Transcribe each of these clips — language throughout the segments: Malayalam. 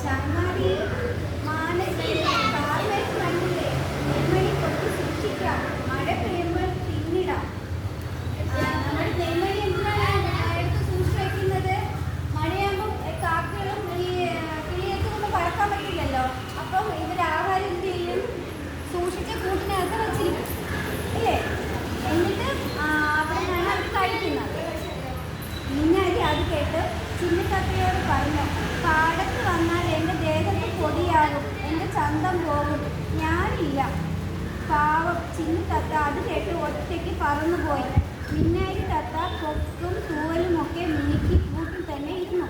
ചങ്ങാതി മാനസിക കാർമേഘം കണ്ടില്ലേ? നെന്മണി കൊത്തി സൂക്ഷിക്കാം, മഴ പെയ്യുമ്പോൾ പിന്നിടാം. നമ്മുടെ നെന്മണി എന്തിനാണ് എടുത്ത് സൂക്ഷിച്ച് വയ്ക്കുന്നത്? മഴയാകുമ്പോൾ കാക്കകളും ഈ കിളിയൊക്കെ ഒന്നും പറക്കാൻ പറ്റില്ലല്ലോ. അപ്പം ഇവരാഹാരം എന്ത് ചെയ്യും? സൂക്ഷിച്ച കൂട്ടിനകത്ത് വച്ചിരിക്കും ഇല്ലേ? എന്നിട്ട് അവിടെ നിന്നാണ് അവർ കഴിക്കുന്നത്. മിന്നാരി അത് കേട്ട് ചിന്നത്തത്തയോട് പറഞ്ഞു, പാടത്ത് വന്നാൽ എൻ്റെ ദേഹത്ത് പൊടിയാകും, എൻ്റെ ചന്തം പോകും, ഞാനില്ല. പാവം ചിന്നത്തത്ത അത് കേട്ട് ഒറ്റയ്ക്ക് പറന്നുപോയി. മിന്നാരി തത്ത കൊക്കും തൂവലുമൊക്കെ മിനുക്കി കൂട്ടിൽ തന്നെ ഇരുന്നു.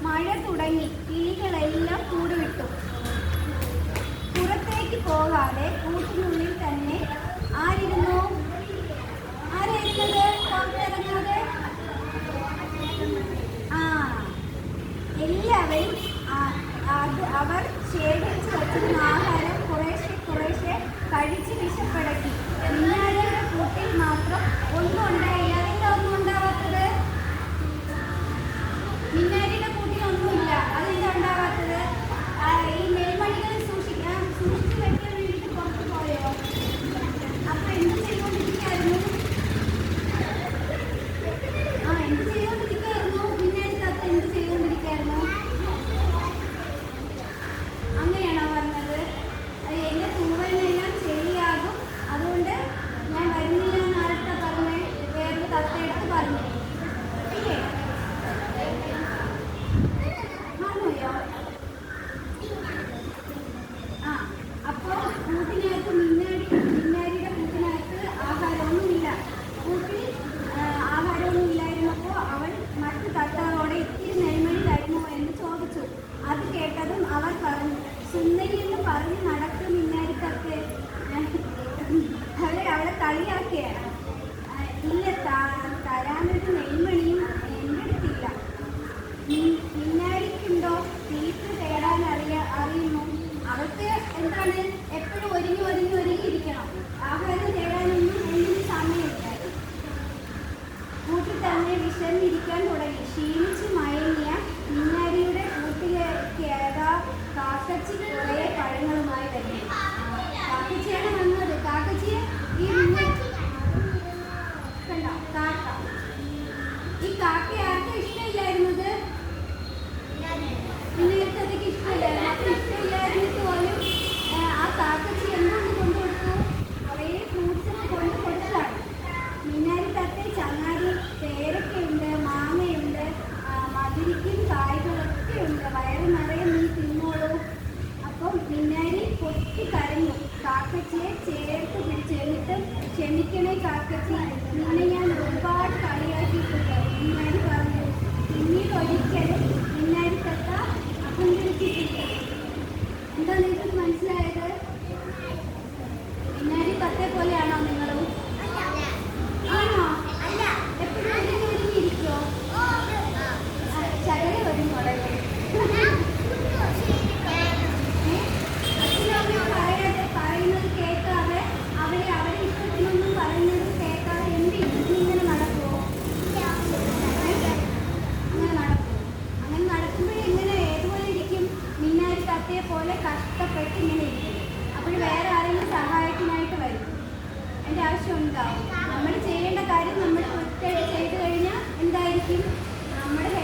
മഴ തുടങ്ങി. കിളികളെല്ലാം കൂടുവിട്ടു. പുറത്തേക്ക് പോകാതെ കൂട്ടിനുള്ളിൽ തന്നെ ആരായിരുന്നത്? പുറത്തിറങ്ങാതെ എല്ലാവരും അവർ ശേഖരിച്ച് വച്ചിരുന്ന ആഹാരം കുറേശ്ശെ കഴിച്ച് വിശപ്പടക്കി. മിന്നാരിയുടെ കൂട്ടിൽ മാത്രം ഒന്നും ഉണ്ടായില്ല. അതെന്താ ഒന്നും ഉണ്ടാവാത്തത്? മിന്നാരിയുടെ കൂട്ടിൽ ഒന്നുമില്ല. അതെന്താ ഉണ്ടാവാത്തത്? ഈ നെൽമണികൾ സൂക്ഷിച്ചു വെക്കാൻ വേണ്ടിയിട്ട് പുറത്ത് പോയോ? അപ്പൊ എന്ത് ചെയ്തുകൊണ്ടിരിക്കായിരുന്നു? എന്ത് ചെയ്തുകൊണ്ടിരിക്കായിരുന്നു? മിന്നാരി തത്ത എന്ത് ചെയ്തുകൊണ്ടിരിക്കായിരുന്നു? അങ്ങനെയാണോ പറഞ്ഞത്? എൻ്റെ തൂവലിനെല്ലാം ശരിയാകും, അതുകൊണ്ട് ഞാൻ വരുന്നില്ല എന്ന് ആരുടെ പറഞ്ഞേ? വേറൊരു തത്തയെടുത്ത് പറഞ്ഞു ഇല്ലേ? മറന്നുപോയോ? അപ്പോൾ കൂട്ടിനകത്ത് മിന്നാരിയുടെ കൂട്ടിനകത്ത് ആഹാരമൊന്നുമില്ല. കൂട്ടിൽ ആഹാരമൊന്നും ഇല്ലായിരുന്നപ്പോൾ അവൾ മറ്റു തത്തകളോട് ഇത്തിരി നെൽമണി തരുമോ എന്ന് ചോദിച്ചു. അത് കേട്ടതും അവർ പറഞ്ഞു, സുന്ദരി എന്ന് പറഞ്ഞ് നടക്കും മിന്നാരി തത്തേ. അവളെ കളിയാക്കിയാണ്. ഇല്ല, തരാനൊരു നെൽമണിയും എൻ്റെ അടുത്തില്ല. മിന്നാരിക്കുണ്ടോ? തീറ്റ് തേടാൻ അറിയുന്നു. അവൾക്ക് എന്താണ് എപ്പോഴും ഒരുങ്ങിയിരിക്കണം. ആഹാരം തേടാനൊന്നും എന്തിന് സമയമില്ല. കൂട്ടിൽ തന്നെ വിശന്നിരിക്കാൻ തുടങ്ങി. ക്ഷീണിച്ച് മയങ്ങിയ മിന്നാരിയുടെ കൂട്ടിലേക്ക് കാക്കച്ചി കുറേ പഴങ്ങളുമായി വരുന്നു. കാക്കച്ചിയാണ് വന്നത്. കാക്കച്ചിയെ കണ്ടോ? കാക്ക. ഈ കാക്ക ആർക്കും ഇഷ്ടമില്ലായിരുന്നത്? മിന്നാരിക്ക് ഇഷ്ടമില്ലായിരുന്നു. അപ്പൊ ഇഷ്ടമില്ലായിരുന്നിട്ട് പോലും ആ കാക്കച്ചി എന്തുകൊണ്ട് കൊണ്ടുകൊടുത്തു? കുറേ ഫ്രൂട്ട്സൊക്കെ കൊണ്ട് കൊടുത്തതാണ്. മിന്നാരി തത്ത ചങ്ങാതി പേരൊക്കെയുണ്ട്, മാങ്ങയുണ്ട്, മധുരിക്കും കായ്കളൊക്കെ ഉണ്ട്, വയറ് നിറയെ നീ തിന്നോളൂ. അപ്പം മിന്നാരി പൊട്ടി കരഞ്ഞു. കാക്കച്ചിയെ ചേർത്ത് പിടിച്ചു. എന്നിട്ട് ക്ഷമിക്കണേ കാക്കച്ചി, നിന്നെ ഞാൻ ഒരുപാട് കളിയാക്കിയിട്ടുണ്ട്. മിന്നാരി പറഞ്ഞു. പിന്നീട് ഒരിക്കലും മിന്നാരി തത്ത അഹങ്കരിച്ചിട്ടില്ല. എന്താ നിങ്ങൾക്ക് മനസ്സിലായത്? മിന്നാരി തത്തെ പോലെയാണോ നിങ്ങളും? ആണോ? എപ്പോഴും ഒരുങ്ങിയിരിക്കോ? ശകല ഒരുങ്ങോളല്ലേ? അച്ഛനമ്മ പറയുന്നത് കേൾക്കാതെ അവരെ ഇഷ്ടത്തിനൊന്നും പറയുന്നത് കേൾക്കാതെ ഇങ്ങനെ നടക്കുമോ? അങ്ങനെ നടക്കുമ്പോൾ എങ്ങനെ ഏതുപോലെ ഇരിക്കും? മിന്നാരി തത്തയെ പോലെ കഷ്ടപ്പെട്ട് ഇങ്ങനെ ഇരിക്കും. അപ്പോൾ വേറെ ആരെങ്കിലും സഹായത്തിനായിട്ട് വരും. എൻ്റെ ആവശ്യം ഉണ്ടാവും. നമ്മൾ ചെയ്യേണ്ട കാര്യം നമ്മൾ കൃത്യമായിട്ട് ചെയ്തു കഴിഞ്ഞാൽ എന്തായിരിക്കും? നമ്മുടെ